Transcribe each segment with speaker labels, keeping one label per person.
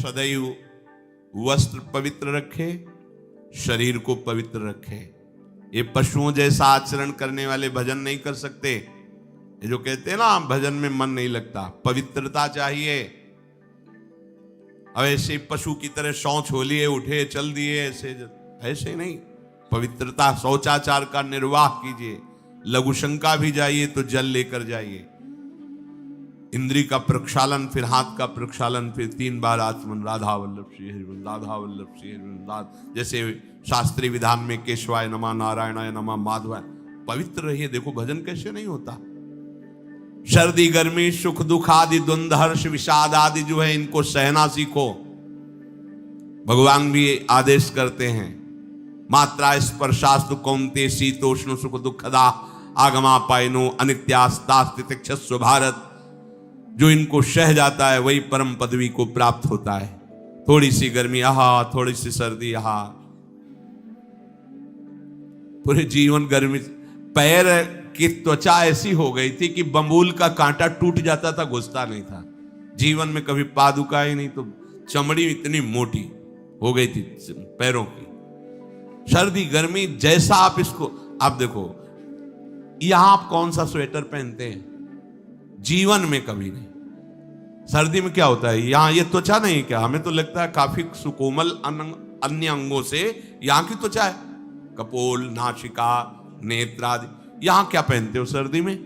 Speaker 1: सदैव वस्त्र पवित्र रखे, शरीर को पवित्र रखे। ये पशुओं जैसा आचरण करने वाले भजन नहीं कर सकते। ये जो कहते हैं ना भजन में मन नहीं लगता, पवित्रता चाहिए। अब ऐसे पशु की तरह शौच हो लिए, उठे चल दिए, ऐसे नहीं। पवित्रता, शौचाचार का निर्वाह कीजिए। लघु शंका भी जाइए तो जल लेकर जाइए। इंद्री का प्रक्षालन, फिर हाथ का प्रक्षालन, फिर 3 बार आचमन, राधा वल्लभ श्री हरिवंश, राधा वल्लभ श्री हरिवंश। जैसे शास्त्रीय विधान में केशवाय नमः, नारायणाय नमः, माधवाय। पवित्र रहिए। देखो भजन कैसे नहीं होता। सर्दी गर्मी सुख दुख आदि द्वंद्व हर्ष विषाद आदि जो है इनको सहना सीखो। भगवान भी आदेश करते हैं, मात्रा स्पर्शास्तु कौन्ते शीतोष्ण सुख दुखदा आगमा पायनो अनित्यास्तास्तितिक्षस्व भारत। जो इनको सह जाता है वही परम पदवी को प्राप्त होता है। थोड़ी सी गर्मी आहा, थोड़ी सी सर्दी आहा, पूरे जीवन गर्मी। पैर की त्वचा ऐसी हो गई थी कि बंबूल का कांटा टूट जाता था, घुसता नहीं था। जीवन में कभी पादुका ही नहीं, तो चमड़ी इतनी मोटी हो गई थी पैरों की। सर्दी गर्मी जैसा आप इसको, आप देखो यहां आप कौन सा स्वेटर पहनते हैं? जीवन में कभी नहीं। सर्दी में क्या होता है, यहां ये त्वचा नहीं क्या? हमें तो लगता है काफी सुकोमल अन्य अंगों से यहां की त्वचा है, कपोल, नासिका, नेत्र आदि। यहां क्या पहनते हो सर्दी में?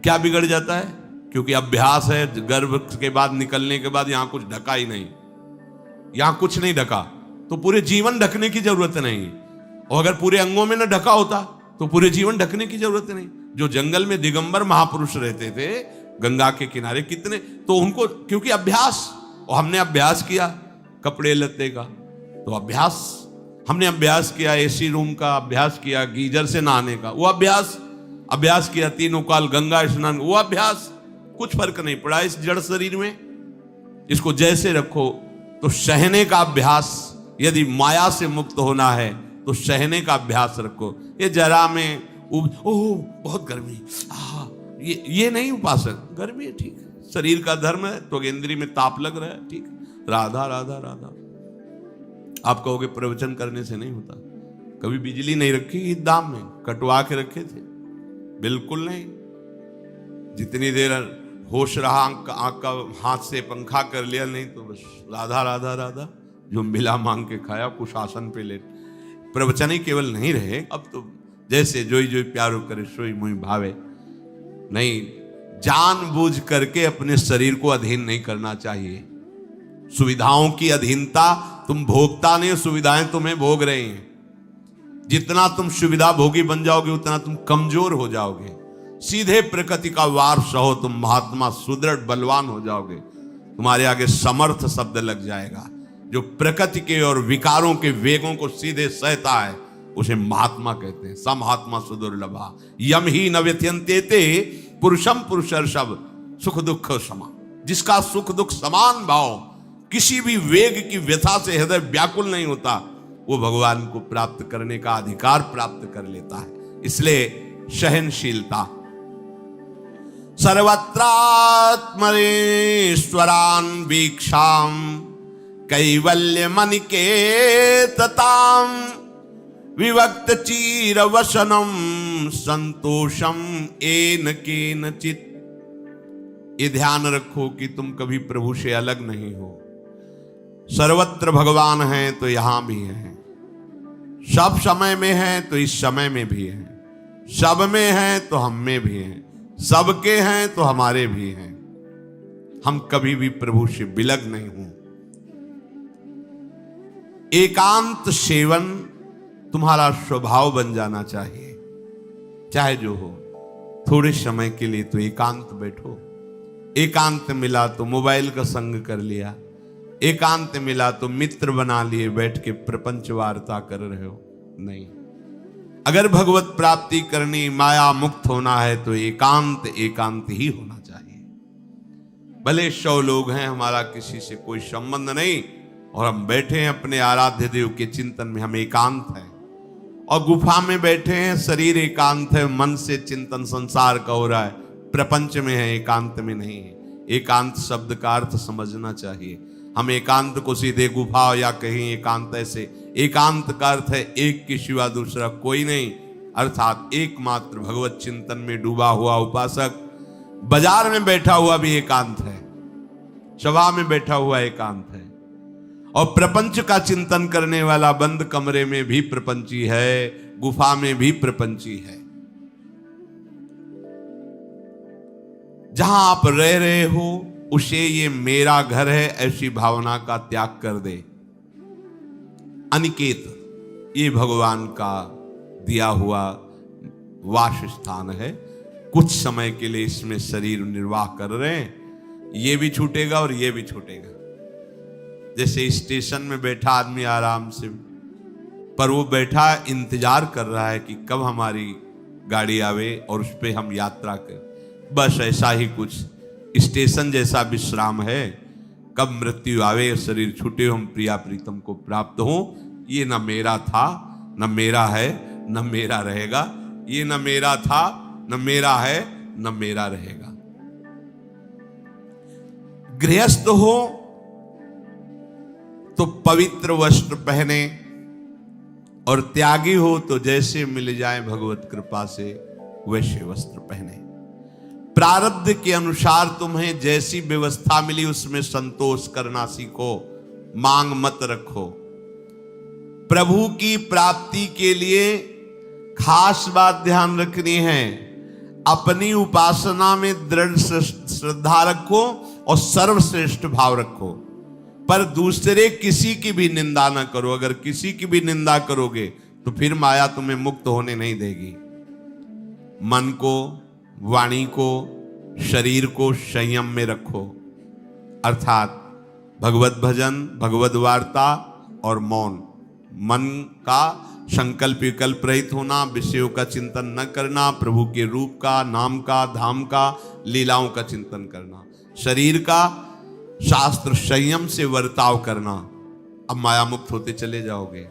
Speaker 1: क्या बिगड़ जाता है? क्योंकि अभ्यास है, गर्भ के बाद निकलने के बाद यहां कुछ ढका ही नहीं, यहां कुछ नहीं ढका, तो पूरे जीवन ढकने की जरूरत नहीं। और अगर पूरे अंगों में न ढका होता तो पूरे जीवन ढकने की जरूरत नहीं। जो जंगल में दिगंबर महापुरुष रहते थे गंगा के किनारे, कितने, तो उनको क्योंकि अभ्यास, और हमने अभ्यास किया कपड़े लत्ते का, तो अभ्यास, हमने अभ्यास किया एसी रूम का, अभ्यास किया गीजर से नहाने का, वो अभ्यास किया 3 काल गंगा स्नान, वो अभ्यास। कुछ फर्क नहीं पड़ा इस जड़ शरीर में। इसको जैसे रखो। तो सहने का अभ्यास, यदि माया से मुक्त होना है तो सहने का अभ्यास रखो। ये जरा में ओह बहुत गर्मी, ये नहीं उपासक। गर्मी है ठीक है, शरीर का धर्म है, तो इंद्री में ताप लग रहा है, ठीक है, राधा राधा राधा। आप कहोगे प्रवचन करने से नहीं होता। कभी बिजली नहीं रखी इस दाम में, कटवा के रखे थे? बिल्कुल नहीं। जितनी देर होश रहा, आंख का हाथ से पंखा कर लिया, नहीं तो बस राधा राधा राधा। जो मिला मांग के खाया, कुछ आसन पे लेट। प्रवचन ही केवल नहीं रहे, अब तो जैसे जोई जोई प्यारो करे सोई मोहि भावे। नहीं, जानबूझ करके अपने शरीर को अधीन नहीं करना चाहिए। सुविधाओं की अधीनता, तुम भोगता नहीं, सुविधाएं तुम्हें भोग रही हैं। जितना तुम सुविधा भोगी बन जाओगे उतना तुम कमजोर हो जाओगे। सीधे प्रकृति का वार सहो, तुम महात्मा सुदृढ़ बलवान हो जाओगे। तुम्हारे आगे समर्थ शब्द लग जाएगा। जो प्रकृति के और विकारों के वेगों को सीधे सहता है उसे महात्मा कहते हैं। समहात्मा सुदुर्लभा यम ही न व्यथयन्ते पुरुषम पुरुषर्षभ सुख दुख समा। जिसका सुख दुख समान भाव, किसी भी वेग की व्यथा से हृदय व्याकुल नहीं होता, वो भगवान को प्राप्त करने का अधिकार प्राप्त कर लेता है। इसलिए सहनशीलता। सर्वत्रात्मनेश्वरान वीक्षाम कैवल्य मनिकेतताम विवक्त चीर वसनम संतोषम एन केनचित। ये ध्यान रखो कि तुम कभी प्रभु से अलग नहीं हो। सर्वत्र भगवान हैं तो यहां भी हैं, सब समय में हैं तो इस समय में भी हैं, सब में हैं तो हम में भी हैं, सबके हैं तो हमारे भी हैं। हम कभी भी प्रभु से विलग नहीं हूं। एकांत सेवन तुम्हारा स्वभाव बन जाना चाहिए। चाहे जो हो, थोड़े समय के लिए तो एकांत बैठो। एकांत मिला तो मोबाइल का संग कर लिया, एकांत मिला तो मित्र बना लिए, बैठ के प्रपंच वार्ता कर रहे हो। नहीं, अगर भगवत प्राप्ति करनी, माया मुक्त होना है तो एकांत एकांत ही होना चाहिए। भले 100 लोग हैं, हमारा किसी से कोई संबंध नहीं, और हम बैठे हैं अपने आराध्य देव के चिंतन में, हम एकांत हैं। और गुफा में बैठे हैं, शरीर एकांत है, मन से चिंतन संसार का हो रहा है, प्रपंच में है, एकांत में नहीं है। एकांत शब्द का अर्थ समझना चाहिए। हम एकांत को सीधे गुफा या कहीं एकांत ऐसे, एकांत का अर्थ है एक के सिवा दूसरा कोई नहीं, अर्थात एकमात्र भगवत चिंतन में डूबा हुआ उपासक। बाजार में बैठा हुआ भी एकांत है, सभा में बैठा हुआ एकांत है, और प्रपंच का चिंतन करने वाला बंद कमरे में भी प्रपंची है, गुफा में भी प्रपंची है। जहां आप रह रहे हो उसे ये मेरा घर है ऐसी भावना का त्याग कर दे। अनिकेत ये भगवान का दिया हुआ वास स्थान है, कुछ समय के लिए इसमें शरीर निर्वाह कर रहे हैं, ये भी छूटेगा और ये भी छूटेगा। जैसे स्टेशन में बैठा आदमी आराम से, पर वो बैठा इंतजार कर रहा है कि कब हमारी गाड़ी आवे और उस पर हम यात्रा करें। बस ऐसा ही कुछ स्टेशन जैसा विश्राम है, कब मृत्यु आवे, शरीर छूटे, हम प्रिया प्रीतम को प्राप्त हो। ये न मेरा था, न मेरा है, न मेरा रहेगा। ये न मेरा था, न मेरा है, न मेरा रहेगा। गृहस्थ हो तो पवित्र वस्त्र पहने, और त्यागी हो तो जैसे मिल जाए भगवत कृपा से वैसे वस्त्र पहने। प्रारब्ध के अनुसार तुम्हें जैसी व्यवस्था मिली उसमें संतोष करना सीखो, मांग मत रखो। प्रभु की प्राप्ति के लिए खास बात ध्यान रखनी है, अपनी उपासना में दृढ़ श्रद्धा रखो और सर्वश्रेष्ठ भाव रखो, पर दूसरे किसी की भी निंदा ना करो। अगर किसी की भी निंदा करोगे तो फिर माया तुम्हें मुक्त होने नहीं देगी। मन को, वाणी को, शरीर को संयम में रखो, अर्थात भगवत भजन, भगवत वार्ता और मौन। मन का संकल्प विकल्प रहित होना, विषयों का चिंतन न करना, प्रभु के रूप का, नाम का, धाम का, लीलाओं का चिंतन करना। शरीर का शास्त्र संयम से वर्ताव करना। अब माया मुक्त होते चले जाओगे।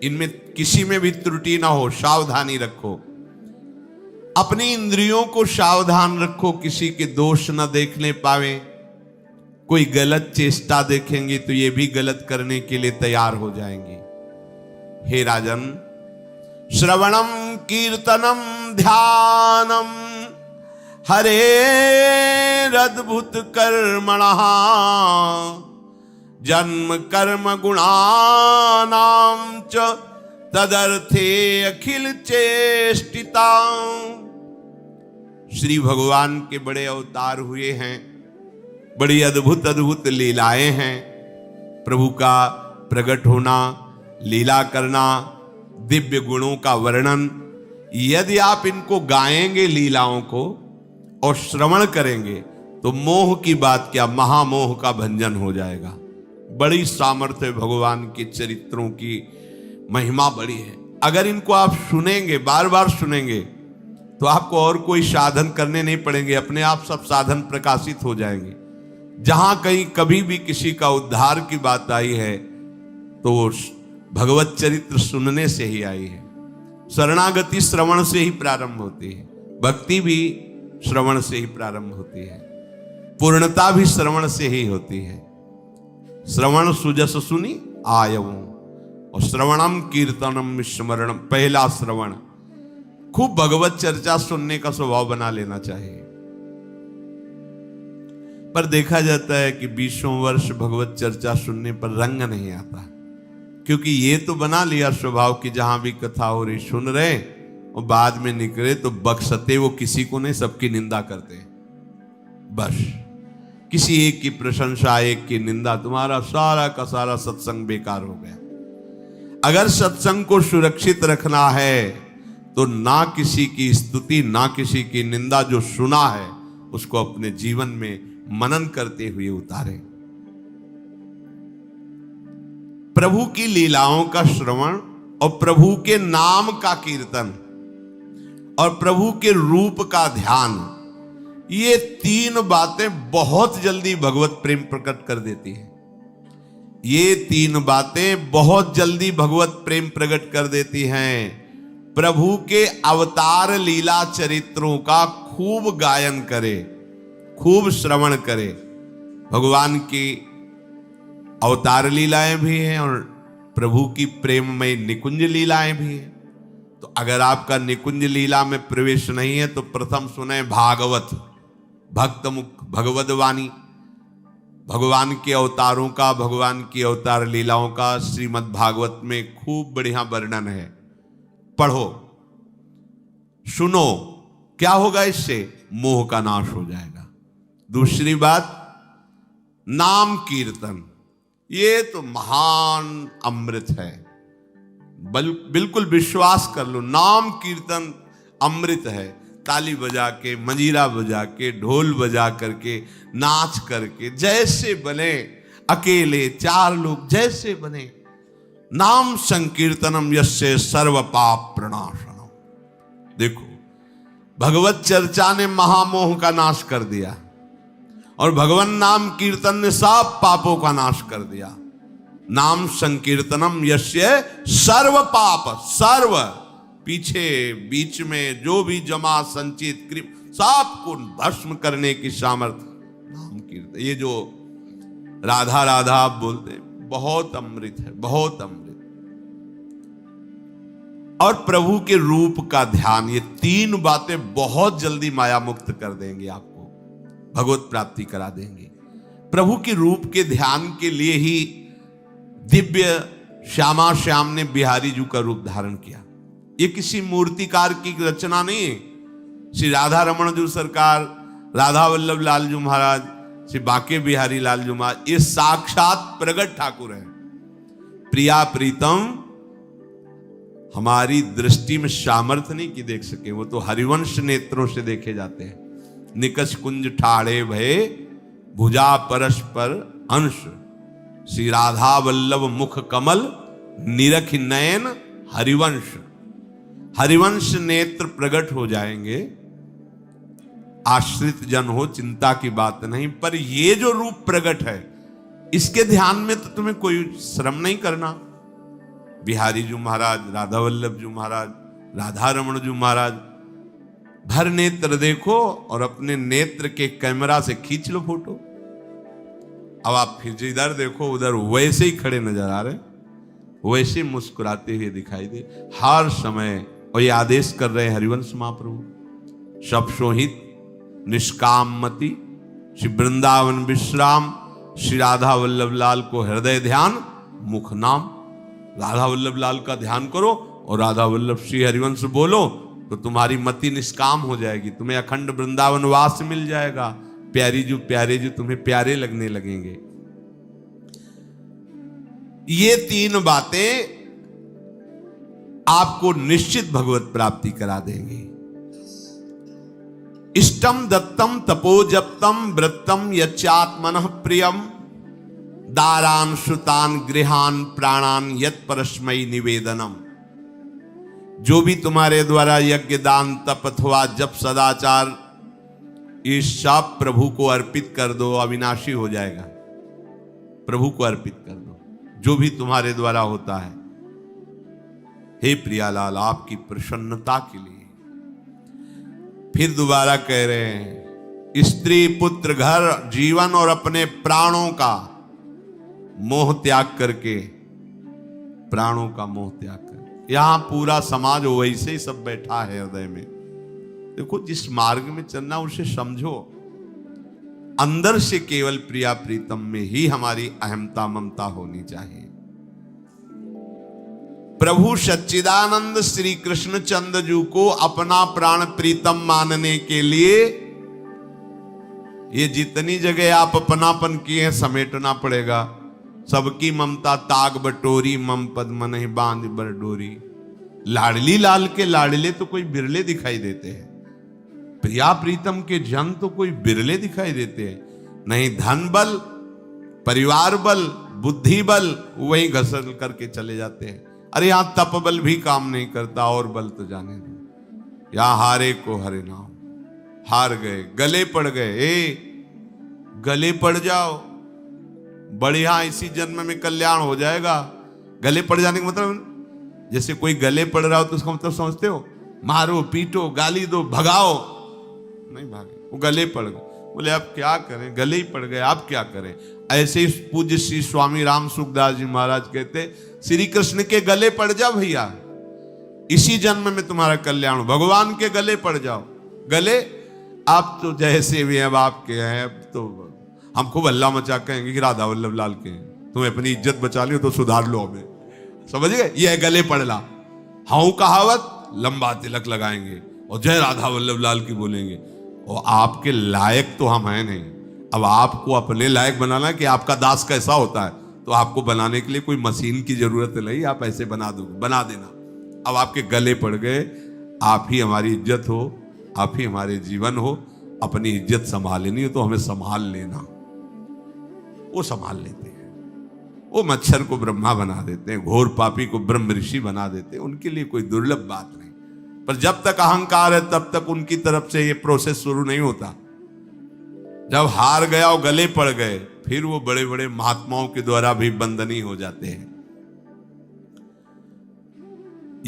Speaker 1: इनमें किसी में भी त्रुटि ना हो, सावधानी रखो। अपनी इंद्रियों को सावधान रखो, किसी के दोष न देखने पावे। कोई गलत चेष्टा देखेंगे तो ये भी गलत करने के लिए तैयार हो जाएंगे। हे राजन, श्रवणम कीर्तनम ध्यानम हरेरद्भुत कर्मणः जन्म कर्म गुणानां च तदर्थे अखिल चेष्टिता। श्री भगवान के बड़े अवतार हुए हैं, बड़ी अद्भुत अद्भुत लीलाएं हैं। प्रभु का प्रकट होना, लीला करना, दिव्य गुणों का वर्णन, यदि आप इनको गाएंगे लीलाओं को और श्रवण करेंगे तो मोह की बात क्या, महामोह का भंजन हो जाएगा। बड़ी सामर्थ्य भगवान के चरित्रों की, महिमा बड़ी है। अगर इनको आप सुनेंगे, बार बार सुनेंगे, तो आपको और कोई साधन करने नहीं पड़ेंगे, अपने आप सब साधन प्रकाशित हो जाएंगे। जहां कहीं कभी भी किसी का उद्धार की बात आई है तो वो भगवत चरित्र सुनने से ही आई है। शरणागति श्रवण से ही प्रारंभ होती है, भक्ति भी श्रवण से ही प्रारंभ होती है, पूर्णता भी श्रवण से ही होती है। श्रवण सुजस सुनी आयऊ, और श्रवणम कीर्तनम स्मरणम, पहला श्रवण। खूब भगवत चर्चा सुनने का स्वभाव बना लेना चाहिए। पर देखा जाता है कि 20 वर्ष भगवत चर्चा सुनने पर रंग नहीं आता, क्योंकि ये तो बना लिया स्वभाव कि जहां भी कथा हो रही सुन रहे, और बाद में निकले तो बख्शते वो किसी को नहीं, सबकी निंदा करते हैं। बस किसी एक की प्रशंसा, एक की निंदा, तुम्हारा सारा का सारा सत्संग बेकार हो गया। अगर सत्संग को सुरक्षित रखना है तो ना किसी की स्तुति, ना किसी की निंदा, जो सुना है उसको अपने जीवन में मनन करते हुए उतारे। प्रभु की लीलाओं का श्रवण और प्रभु के नाम का कीर्तन और प्रभु के रूप का ध्यान, ये तीन बातें बहुत जल्दी भगवत प्रेम प्रकट कर देती है। ये तीन बातें बहुत जल्दी भगवत प्रेम प्रकट कर देती हैं। प्रभु के अवतार लीला चरित्रों का खूब गायन करे, खूब श्रवण करे, भगवान की अवतार लीलाएं भी हैं और प्रभु की प्रेममय निकुंज लीलाएं भी हैं। तो अगर आपका निकुंज लीला में प्रवेश नहीं है तो प्रथम सुने भागवत, भक्त मुख भगवद वाणी, भगवान के अवतारों का, भगवान की अवतार लीलाओं का श्रीमद् भागवत में खूब बढ़िया वर्णन है। पढ़ो, सुनो, क्या होगा इससे? मोह का नाश हो जाएगा। दूसरी बात, नाम कीर्तन, ये तो महान अमृत है। बिल्कुल विश्वास कर लो, नाम कीर्तन अमृत है। ताली बजा के, मंजीरा बजा के, ढोल बजा करके, नाच करके, जैसे बने, अकेले, चार लोग, जैसे बने, नाम संकीर्तनम यस्य सर्व पाप प्रणाशनम। देखो, भगवत चर्चा ने महामोह का नाश कर दिया और भगवान नाम कीर्तन ने सब पापों का नाश कर दिया। नाम संकीर्तनम यस्य सर्व पाप, सर्व, पीछे बीच में जो भी जमा संचित कृप, सबको भस्म करने की सामर्थ्य नाम कीर्तन। ये जो राधा राधा आप बोलते हैं, बहुत अमृत है, बहुत अमृत। और प्रभु के रूप का ध्यान, ये तीन बातें बहुत जल्दी माया मुक्त कर देंगे, आपको भगवत प्राप्ति करा देंगे। प्रभु के रूप के ध्यान के लिए ही दिव्य श्यामा श्याम ने बिहारी जी का रूप धारण किया। ये किसी मूर्तिकार की रचना नहीं है। श्री राधा रमण जी सरकार, राधा वल्लभ लाल जी महाराज, श्री बाके बिहारी लाल जी महाराज, ये साक्षात प्रगट ठाकुर है। प्रिया प्रीतम हमारी दृष्टि में सामर्थ्य नहीं कि देख सके, वो तो हरिवंश नेत्रों से देखे जाते हैं। निकष कुंज ठाड़े भये भुजा परस्पर अंश, श्री राधा वल्लभ मुख कमल निरख नयन हरिवंश। हरिवंश नेत्र प्रकट हो जाएंगे, आश्रित जन हो, चिंता की बात नहीं। पर ये जो रूप प्रकट है, इसके ध्यान में तो तुम्हें कोई श्रम नहीं करना। बिहारी जी महाराज, राधा वल्लभ जी महाराज, राधा रमण जी महाराज, भर नेत्र देखो और अपने नेत्र के कैमरा से खींच लो फोटो। अब आप फिर इधर देखो, उधर वैसे ही खड़े नजर आ रहे, वैसे मुस्कुराते हुए दिखाई दे हर समय। और ये आदेश कर रहे हैं हरिवंश महाप्रभु, सब सोहित निष्कामति, श्री वृंदावन विश्राम, श्री राधा वल्लभ लाल को हृदय ध्यान, मुख नाम। राधा वल्लभ लाल का ध्यान करो और राधा वल्लभ श्री हरिवंश बोलो तो तुम्हारी मति निष्काम हो जाएगी, तुम्हें अखंड वृंदावन वास मिल जाएगा। प्यारे जो तुम्हें प्यारे लगने लगेंगे। ये तीन बातें आपको निश्चित भगवत प्राप्ति करा देंगे। इष्टम दत्तम तपोजप्तम वृत्तम यच्चात्मनः प्रियम, दारान श्रुतान गृहान प्राणान यत् परस्मै निवेदनम। जो भी तुम्हारे द्वारा यज्ञ दान तप अथवा जप सदाचार, ये सब प्रभु को अर्पित कर दो, अविनाशी हो जाएगा। प्रभु को अर्पित कर दो जो भी तुम्हारे द्वारा होता है। हे प्रियालाल, आपकी प्रसन्नता के लिए। फिर दोबारा कह रहे हैं, स्त्री पुत्र घर जीवन और अपने प्राणों का मोह त्याग करके, प्राणों का मोह त्याग कर। यहां पूरा समाज वैसे ही सब बैठा है हृदय में। देखो, जिस मार्ग में चलना उसे समझो। अंदर से केवल प्रिया प्रीतम में ही हमारी अहमता ममता होनी चाहिए। प्रभु सच्चिदानंद श्री कृष्ण चंद्र जी को अपना प्राण प्रीतम मानने के लिए ये जितनी जगह आप अपनापन किए हैं समेटना पड़ेगा। सबकी ममता ताग बटोरी, मम पद मन ही बांध बर डोरी। लाडली लाल के लाडले तो कोई बिरले दिखाई देते हैं, प्रिया प्रीतम के जन तो कोई बिरले दिखाई देते हैं। नहीं धन बल, परिवार बल, बुद्धि बल, वही घसल करके चले जाते हैं। अरे यहां तप बल भी काम नहीं करता, और बल तो जाने दो। यहां हारे को हरे नाम, हार गए, गले पड़ गए। गले पड़ जाओ, बढ़िया, इसी जन्म में कल्याण हो जाएगा। गले पड़ जाने का मतलब, जैसे कोई गले पड़ रहा हो तो उसका मतलब समझते हो? मारो, पीटो, गाली दो, भगाओ। नहीं भागे, वो गले पड़ गए। बोले अब क्या करें, गले ही पड़ गए, अब क्या करें। ऐसे ही पूज्य श्री स्वामी राम सुखदास जी महाराज कहते, श्री कृष्ण के गले पड़ जाओ भैया, इसी जन्म में तुम्हारा कल्याण, भगवान के गले पड़ जाओ। गले आप तो जैसे भी अब आपके हैं, अब तो हम खूब अल्लाह मचा कहेंगे कि राधा वल्लभ लाल के, तुम्हें अपनी इज्जत बचा लियो तो सुधार लो हमें, समझ गए, ये गले पड़ला। हाँ कहावत, लंबा तिलक लगाएंगे और जय राधा वल्लभ लाल की बोलेंगे, और आपके लायक तो हम हैं नहीं। अब आपको अपने लायक बनाना कि आपका दास कैसा होता है, तो आपको बनाने के लिए कोई मशीन की जरूरत नहीं, आप ऐसे बना दोगे, बना देना। अब आपके गले पड़ गए, आप ही हमारी इज्जत हो, आप ही हमारे जीवन हो, अपनी इज्जत संभालनी हो तो हमें संभाल लेना। वो संभाल लेते हैं, वो मच्छर को ब्रह्मा बना देते हैं, घोर पापी को ब्रह्म ऋषि बना देते हैं, उनके लिए कोई दुर्लभ बात नहीं। पर जब तक अहंकार है तब तक उनकी तरफ से ये प्रोसेस शुरू नहीं होता। जब हार गया और गले पड़ गए, फिर वो बड़े बड़े महात्माओं के द्वारा भी बंदनीय हो जाते हैं।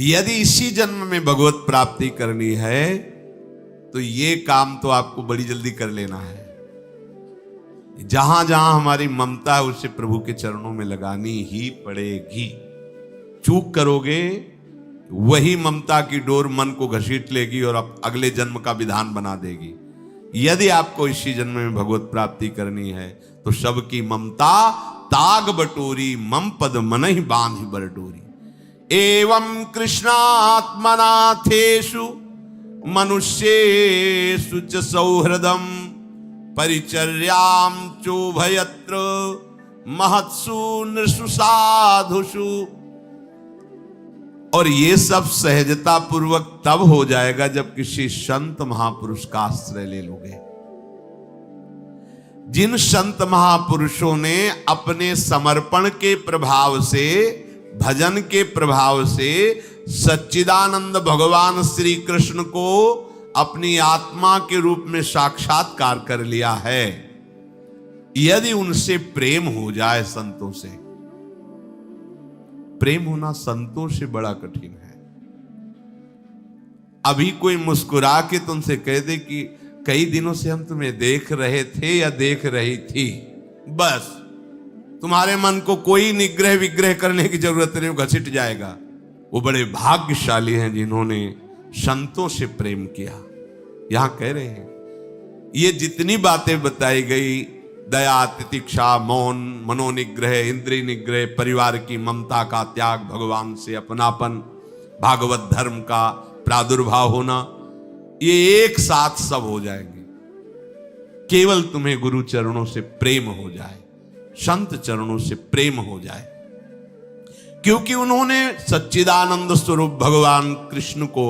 Speaker 1: यदि इसी जन्म में भगवत प्राप्ति करनी है तो ये काम तो आपको बड़ी जल्दी कर लेना है। जहां जहां हमारी ममता है उसे प्रभु के चरणों में लगानी ही पड़ेगी। चूक करोगे, वही ममता की डोर मन को घसीट लेगी और अगले जन्म का विधान बना देगी। यदि आपको इसी जन्म में भगवत प्राप्ति करनी है तो सबकी ममता ताग बटोरी, मम पद मन ही बांध बर डोरी। एवं कृष्णात्मनाथेषु मनुष्येषु च सौहृदम परिचर्यां चोभयत्र महत्सु नृषु साधुषु। और ये सब सहजता पूर्वक तब हो जाएगा जब किसी संत महापुरुष का आश्रय ले लोगे। जिन संत महापुरुषों ने अपने समर्पण के प्रभाव से, भजन के प्रभाव से सच्चिदानंद भगवान श्री कृष्ण को अपनी आत्मा के रूप में साक्षात्कार कर लिया है, यदि उनसे प्रेम हो जाए, संतों से प्रेम होना संतों से बड़ा कठिन है। अभी कोई मुस्कुरा के तुमसे कह दे कि कई दिनों से हम तुम्हें देख रहे थे या देख रही थी, बस तुम्हारे मन को कोई निग्रह विग्रह करने की जरूरत नहीं, वो घसीट जाएगा। वो बड़े भाग्यशाली हैं जिन्होंने संतों से प्रेम किया। यहां कह रहे हैं ये जितनी बातें बताई गई, दया, तितिक्षा, मौन, मनोनिग्रह, इंद्रिय निग्रह, परिवार की ममता का त्याग, भगवान से अपनापन, भागवत धर्म का प्रादुर्भाव होना, ये एक साथ सब हो जाएंगे। केवल तुम्हें गुरु चरणों से प्रेम हो जाए, संत चरणों से प्रेम हो जाए, क्योंकि उन्होंने सच्चिदानंद स्वरूप भगवान कृष्ण को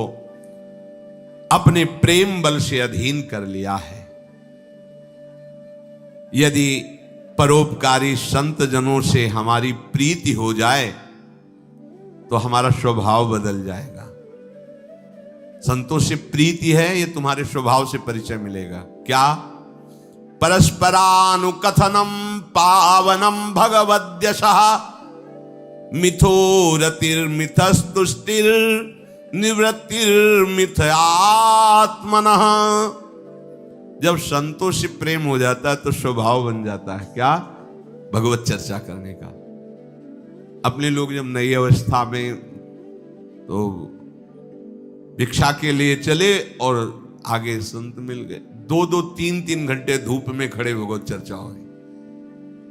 Speaker 1: अपने प्रेम बल से अधीन कर लिया है। यदि परोपकारी संत जनों से हमारी प्रीति हो जाए तो हमारा स्वभाव बदल जाएगा। संतों से प्रीति है, ये तुम्हारे स्वभाव से परिचय मिलेगा। क्या? परस्परानुकथनम पावनम भगवद्यशः मिथो रतिर्मिथस्तुष्टिर निवृत्तिर्मिथ आत्मनः। जब संतों से प्रेम हो जाता है तो स्वभाव बन जाता है क्या? भगवत चर्चा करने का। अपने लोग जब नई अवस्था में तो भिक्षा के लिए चले और आगे संत मिल गए, 2-2, 3-3 घंटे धूप में खड़े भगवत चर्चा हो रही,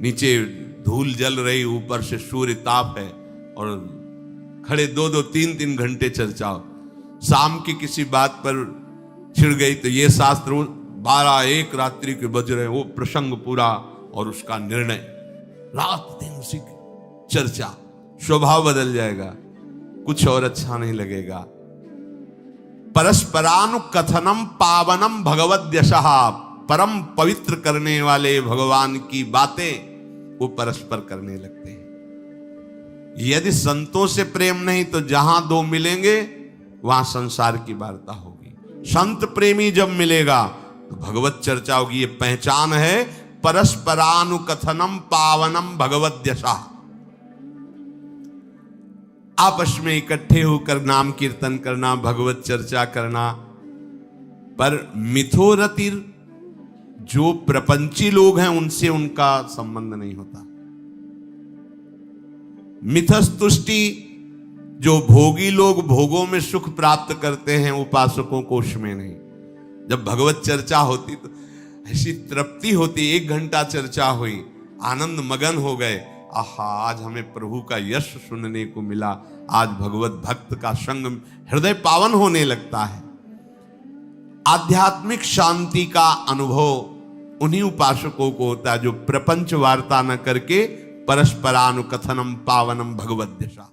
Speaker 1: नीचे धूल जल रही, ऊपर से सूर्य ताप है और खड़े 2-2, 3-3 घंटे चर्चा हो। शाम की किसी बात पर छिड़ गई तो ये शास्त्र 12-1 रात्रि के बज रहे, वो प्रसंग पूरा और उसका निर्णय, रात दिन उसी की चर्चा। स्वभाव बदल जाएगा, कुछ और अच्छा नहीं लगेगा। परस्परानुकथनम पावनम भगवद्यशः, परम पवित्र करने वाले भगवान की बातें वो परस्पर करने लगते हैं। यदि संतों से प्रेम नहीं तो जहां दो मिलेंगे वहां संसार की वार्ता होगी। संत प्रेमी जब मिलेगा तो भगवत चर्चा होगी। ये पहचान है परस्परानुकथनम पावनम भगवद्यशः। आपस में इकट्ठे होकर नाम कीर्तन करना, भगवत चर्चा करना। पर मिथो रतिर, जो प्रपंची लोग हैं उनसे उनका संबंध नहीं होता। मिथस्तुष्टि, जो भोगी लोग भोगों में सुख प्राप्त करते हैं, उपासकों को उसमें नहीं। जब भगवत चर्चा होती तो ऐसी तृप्ति होती, 1 घंटा चर्चा हुई, आनंद मगन हो गए, आहा आज हमें प्रभु का यश सुनने को मिला, आज भगवत भक्त का संग, हृदय पावन होने लगता है। आध्यात्मिक शांति का अनुभव उन्हीं उपासकों को होता है जो प्रपंच वार्ता न करके परस्परानुकथनम पावनम भगवद्दशा